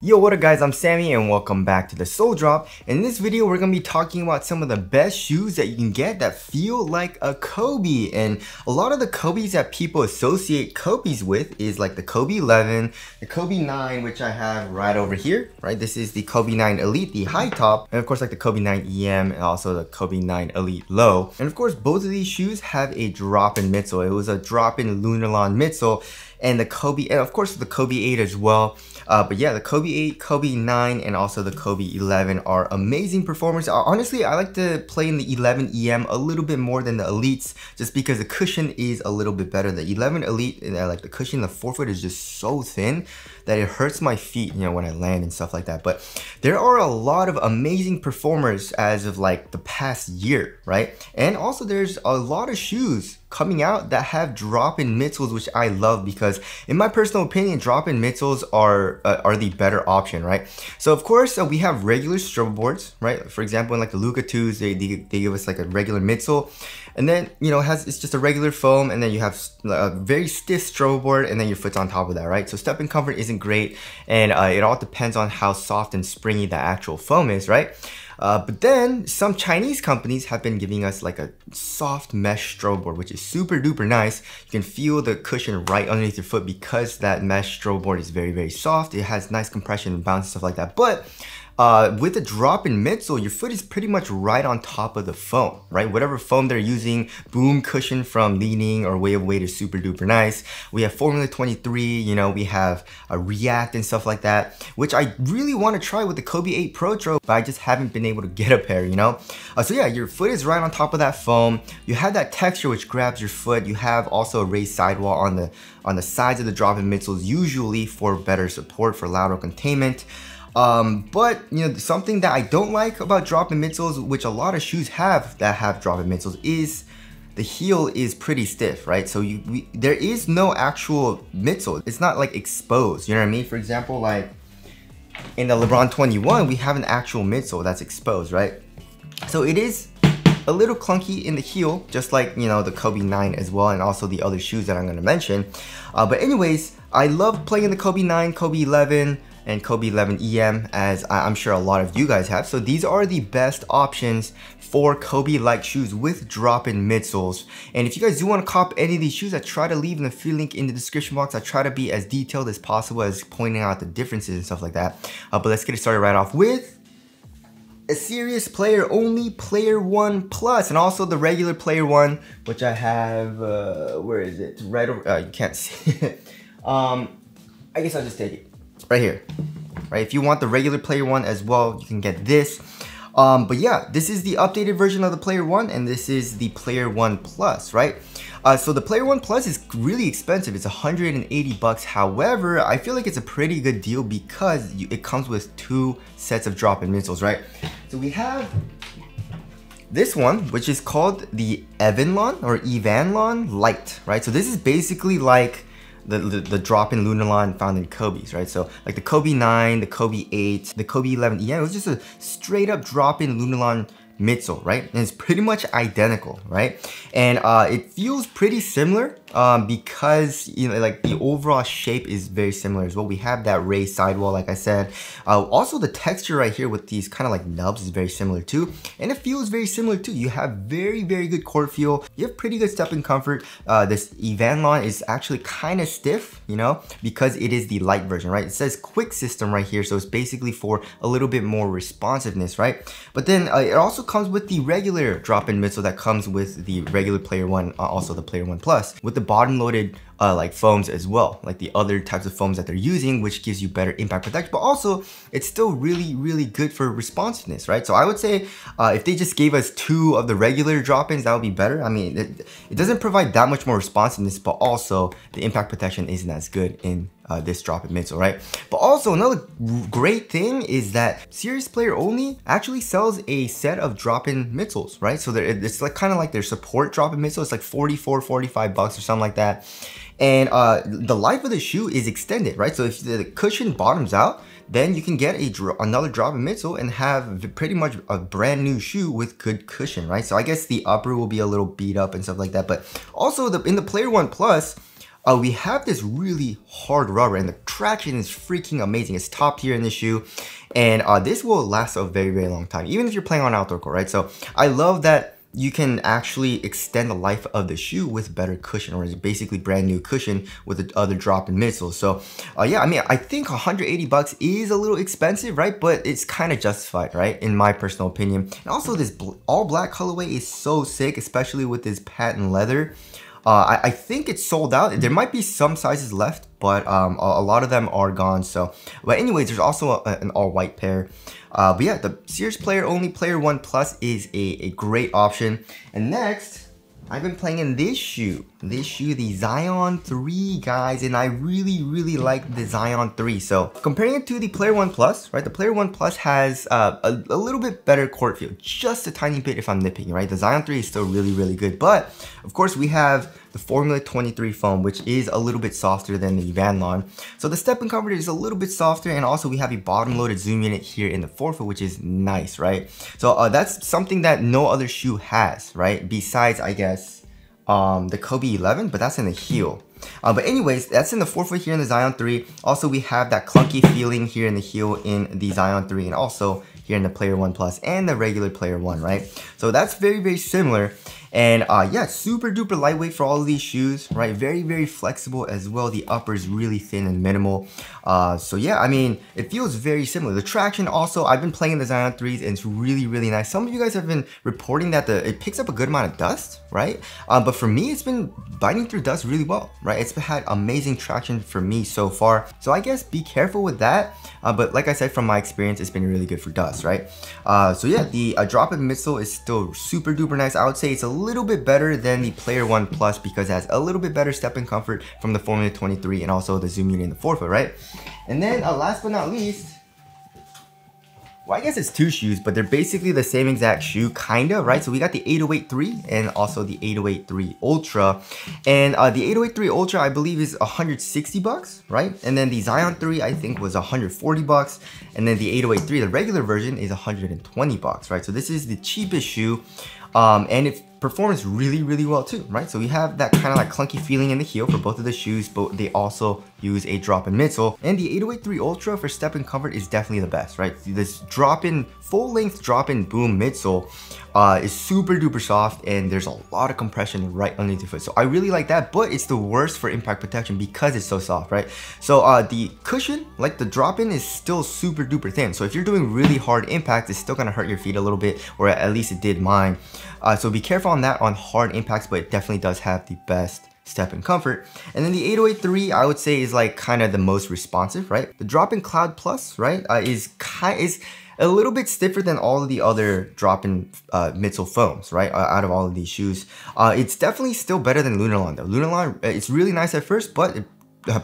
Yo, what up guys, I'm Sammy and welcome back to the Sole Drop. In this video, we're going to be talking about some of the best shoes that you can get that feel like a Kobe. And a lot of the Kobes that people associate Kobes with is like the Kobe 11, the Kobe 9, which I have right over here, right? This is the Kobe 9 Elite, the high top, and of course like the Kobe 9 EM and also the Kobe 9 Elite low. And of course, both of these shoes have a drop-in midsole. It was a drop-in Lunarlon midsole. And the Kobe, and of course the Kobe 8 as well. But yeah, the Kobe 8, Kobe 9, and also the Kobe 11 are amazing performers. Honestly, I like to play in the 11 EM a little bit more than the Elites, just because the cushion is a little bit better. The 11 Elite, like the cushion, the forefoot is just so thin that it hurts my feet, you know, when I land and stuff like that. But there are a lot of amazing performers as of like the past year, right? And also there's a lot of shoes coming out that have drop-in midsoles, which I love because in my personal opinion, drop-in midsoles are the better option, right? So of course we have regular strobe boards, right? For example, in like the Luka 2s, they give us like a regular midsole, and then you know it's just a regular foam, and then you have a very stiff strobe board, and then your foot's on top of that, right? So step-in comfort isn't great, and it all depends on how soft and springy the actual foam is, right? But then some Chinese companies have been giving us like a soft mesh strobe board, which is super duper nice. You can feel the cushion right underneath your foot because that mesh strobe board is very, very soft. It has nice compression and bounce and stuff like that. But with the drop-in midsole, your foot is pretty much right on top of the foam, right? Whatever foam they're using, Boom Cushion from Li-Ning or Way of Weight is super duper nice. We have Formula 23, you know, we have React and stuff like that, which I really want to try with the Kobe 8 Protro, but I just haven't been able to get a pair, you know? So yeah, your foot is right on top of that foam. You have that texture which grabs your foot. You have also a raised sidewall on the sides of the drop-in midsoles, usually for better support, for lateral containment. But you know, something that I don't like about drop-in midsoles, which a lot of shoes have that have drop-in midsoles, is the heel is pretty stiff, right? So there is no actual midsole. It's not like exposed, you know what I mean? For example, like in the LeBron 21, we have an actual midsole that's exposed, right? So it is a little clunky in the heel, just like, you know, the Kobe 9 as well, and also the other shoes that I'm gonna mention. But anyways, I love playing the Kobe 9, Kobe 11, and Kobe 11 EM, as I'm sure a lot of you guys have. So these are the best options for Kobe-like shoes with drop-in midsoles. And if you guys do want to cop any of these shoes, I try to leave an affiliate link in the description box. I try to be as detailed as possible as pointing out the differences and stuff like that. But let's get it started right off with a serious player only Player One Plus, and also the regular Player One, which I have, where is it? Right over, you can't see it. I guess I'll just take it. Right here, right? If you want the regular Player One as well, you can get this. But yeah, this is the updated version of the Player One, and this is the Player One Plus, right? So the Player One Plus is really expensive. It's 180 bucks. However, I feel like it's a pretty good deal because it comes with two sets of drop-in midsoles, right? So we have this one, which is called the Evanlon or Evanlon Light, right? So this is basically like the drop-in Lunarlon found in Kobe's, right? So like the Kobe 9, the Kobe 8, the Kobe 11, yeah, it was just a straight up drop-in Lunarlon midsole, right? And it's pretty much identical, right? And it feels pretty similar because, you know, like the overall shape is very similar as well. We have that raised sidewall, like I said. Also the texture right here with these kind of like nubs is very similar too. And it feels very similar too. You have very, very good court feel. You have pretty good step-in comfort. This Evanlon is actually kind of stiff, you know, because it is the light version, right? It says quick system right here. So it's basically for a little bit more responsiveness, right? But then it also comes with the regular drop-in midsole that comes with the regular Player One, also the Player One Plus, with the bottom loaded like foams as well, like the other types of foams that they're using, which gives you better impact protection, but also it's still really, really good for responsiveness, right? So I would say if they just gave us two of the regular drop-ins, that would be better. I mean, it doesn't provide that much more responsiveness, but also the impact protection isn't as good in this drop-in midsole, right? But also another great thing is that Serious Player Only actually sells a set of drop-in midsoles, right? So it's like kind of like their support drop-in midsole. It's like 44, 45 bucks or something like that. And the life of the shoe is extended, right? So if the cushion bottoms out, then you can get another drop-in midsole and have pretty much a brand new shoe with good cushion, right? So I guess the upper will be a little beat up and stuff like that. But also in the Player One Plus, we have this really hard rubber, and the traction is freaking amazing. It's top tier in this shoe, and this will last a very, very long time, even if you're playing on outdoor court, right? So I love that you can actually extend the life of the shoe with better cushion, or it's basically brand new cushion with the other drop-in midsole. So yeah, I mean, I think 180 bucks is a little expensive, right? But it's kind of justified, right? In my personal opinion. And also this all black colorway is so sick, especially with this patent leather. I think it's sold out. There might be some sizes left, but a lot of them are gone. So, but anyways, there's also an all white pair. But yeah, the Sears Player Only Player One Plus is a great option. And next, I've been playing in this shoe, the Zion 3, guys, and I really, really like the Zion 3. So comparing it to the Player One Plus, right, the Player One Plus has a little bit better court feel, just a tiny bit if I'm nitpicking, right? The Zion 3 is still really, really good, but of course we have the Formula 23 foam, which is a little bit softer than the Vanlon. So the step-in comfort is a little bit softer, and also we have a bottom-loaded zoom unit here in the forefoot, which is nice, right? So that's something that no other shoe has, right? Besides, I guess, the Kobe 11, but that's in the heel. But anyways, that's in the forefoot here in the Zion 3. Also, we have that clunky feeling here in the heel in the Zion 3, and also here in the Player One Plus and the regular Player One, right? So that's very, very similar. And yeah, super duper lightweight for all of these shoes, right? Very, very flexible as well. The upper is really thin and minimal. So yeah, I mean, it feels very similar. The traction also, I've been playing the Zion 3s and it's really, really nice. Some of you guys have been reporting that it picks up a good amount of dust, right? But for me, it's been biting through dust really well, right? It's had amazing traction for me so far. So I guess be careful with that. But like I said, from my experience, it's been really good for dust, right? So yeah, the drop-in midsole is still super duper nice. I would say it's a little bit better than the Player One Plus because it has a little bit better step-in comfort from the Formula 23 and also the zoom unit in the forefoot, right? And then last but not least, well, I guess it's two shoes, but they're basically the same exact shoe, kinda, right? So we got the 808-3 and also the 808-3 Ultra. And the 808-3 Ultra, I believe, is 160 bucks, right? And then the Zion 3, I think, was 140 bucks. And then the 808-3, the regular version, is 120 bucks, right? So this is the cheapest shoe. And it performs really, really well too, right? So we have that kind of like clunky feeling in the heel for both of the shoes, but they also use a drop-in midsole. And the 808-3 Ultra for step-in comfort is definitely the best, right? This drop-in, full-length drop-in boom midsole is super duper soft, and there's a lot of compression right underneath the foot. So I really like that, but it's the worst for impact protection because it's so soft, right? So the cushion, like the drop-in, is still super duper thin. So if you're doing really hard impact, it's still gonna hurt your feet a little bit, or at least it did mine. So be careful on that on hard impacts, but it definitely does have the best step-in comfort. And then the 808-3, I would say, is like kind of the most responsive, right? The drop-in Cloud Plus, right, is a little bit stiffer than all of the other drop-in midsole foams, right? Out of all of these shoes, it's definitely still better than Lunarlon though. Lunarlon, it's really nice at first, but it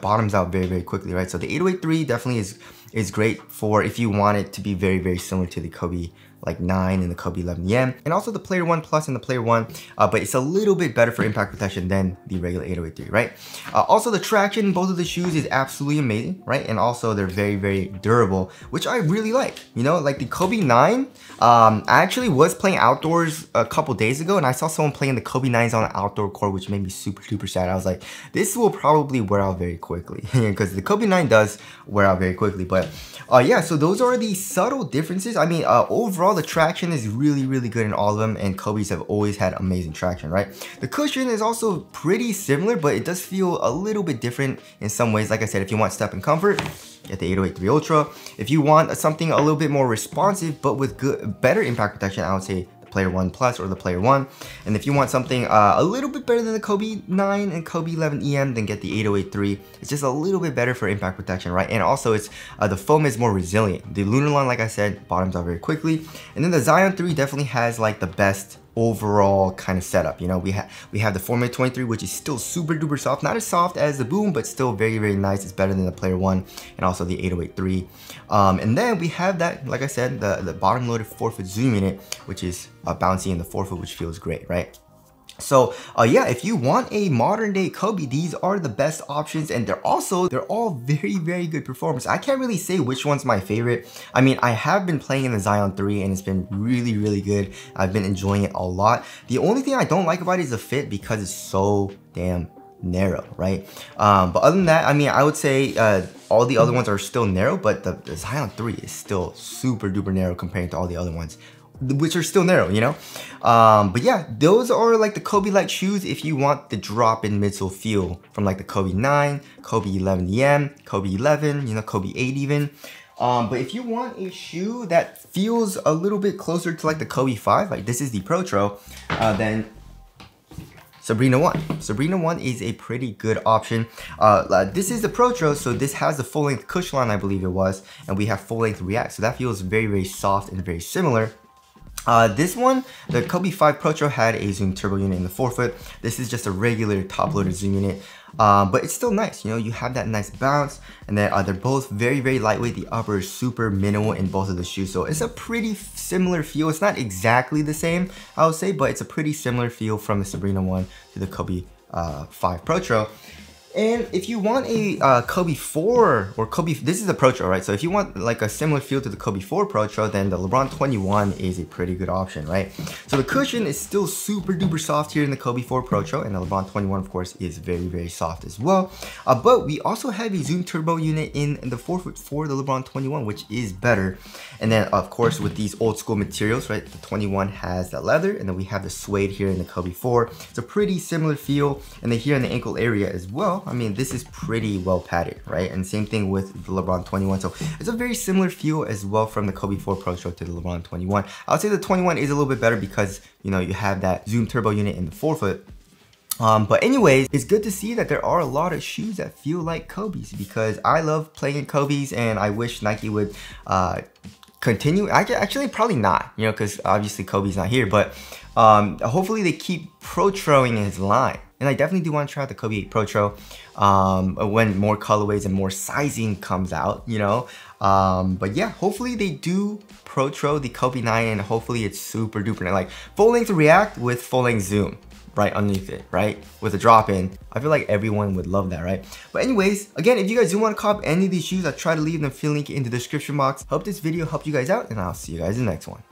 bottoms out very, very quickly, right? So the 808-3 definitely is great for if you want it to be very, very similar to the Kobe like 9 and the Kobe 11 EM, and also the Player One Plus and the Player One, but it's a little bit better for impact protection than the regular 808-3, right? Also, the traction in both of the shoes is absolutely amazing, right? And also they're very, very durable, which I really like. You know, like the Kobe 9, I actually was playing outdoors a couple days ago, and I saw someone playing the Kobe 9s on an outdoor court, which made me super, super sad. I was like, this will probably wear out very quickly, because the Kobe 9 does wear out very quickly. But yeah, so those are the subtle differences. I mean, overall, the traction is really, really good in all of them, and Kobe's have always had amazing traction, right? The cushion is also pretty similar, but it does feel a little bit different in some ways. Like I said, if you want step-in comfort, get the 808-3 Ultra. If you want something a little bit more responsive, but with better impact protection, I would say Player One Plus or the Player One. And if you want something a little bit better than the Kobe 9 and Kobe 11 EM, then get the 808-3. It's just a little bit better for impact protection, right? And also it's the foam is more resilient. The Lunarlon, like I said, bottoms out very quickly. And then the Zion 3 definitely has like the best overall kind of setup. You know, we have the Formula 23, which is still super duper soft, not as soft as the Boom, but still very, very nice. It's better than the Player One and also the 808-3. And then we have that, like I said, the bottom loaded forefoot zoom unit, which is bouncy in the forefoot, which feels great, right? So yeah, if you want a modern day Kobe, these are the best options, and they're all very, very good performance. I can't really say which one's my favorite. I mean, I have been playing in the Zion 3 and it's been really, really good. I've been enjoying it a lot. The only thing I don't like about it is the fit, because it's so damn narrow, right? But other than that, I mean, I would say all the other ones are still narrow, but the Zion 3 is still super duper narrow compared to all the other ones, which are still narrow, you know? But yeah, those are like the Kobe-like shoes if you want the drop-in midsole feel from like the Kobe 9, Kobe 11 EM, Kobe 11, you know, Kobe 8 even. But if you want a shoe that feels a little bit closer to like the Kobe 5, like this is the Protro, then Sabrina 1. Sabrina 1 is a pretty good option. This is the Protro, so this has the full-length Cushline, I believe it was, and we have full-length React, so that feels very, very soft and very similar. This one, the Kobe 5 Protro had a Zoom turbo unit in the forefoot. This is just a regular top-loaded Zoom unit, but it's still nice. You know, you have that nice bounce, and then they're both very, very lightweight. The upper is super minimal in both of the shoes, so it's a pretty similar feel. It's not exactly the same, I would say, but it's a pretty similar feel from the Sabrina 1 to the Kobe 5 Protro. And if you want a Kobe 4 or Kobe, this is the Protro, right? So if you want like a similar feel to the Kobe 4 Protro, then the LeBron 21 is a pretty good option, right? So the cushion is still super duper soft here in the Kobe 4 Protro, and the LeBron 21, of course, is very, very soft as well. But we also have a Zoom Turbo unit in the forefoot for the LeBron 21, which is better. And then, of course, with these old school materials, right? The 21 has the leather, and then we have the suede here in the Kobe 4. It's a pretty similar feel, and then here in the ankle area as well. I mean, this is pretty well padded, right? And same thing with the LeBron 21. So it's a very similar feel as well from the Kobe 4 Protro to the LeBron 21. I would say the 21 is a little bit better because, you know, you have that Zoom Turbo unit in the forefoot. But anyways, it's good to see that there are a lot of shoes that feel like Kobe's, because I love playing in Kobe's, and I wish Nike would continue. Actually, probably not, you know, because obviously Kobe's not here, but hopefully they keep Protroing his line. And I definitely do want to try out the Kobe 8 Protro when more colorways and more sizing comes out, you know. But yeah, hopefully they do Protro the Kobe 9, and hopefully it's super duper, like full length React with full length Zoom right underneath it, right? With a drop in. I feel like everyone would love that, right? But anyways, again, if you guys do want to cop any of these shoes, I'll try to leave the affiliate link in the description box. Hope this video helped you guys out, and I'll see you guys in the next one.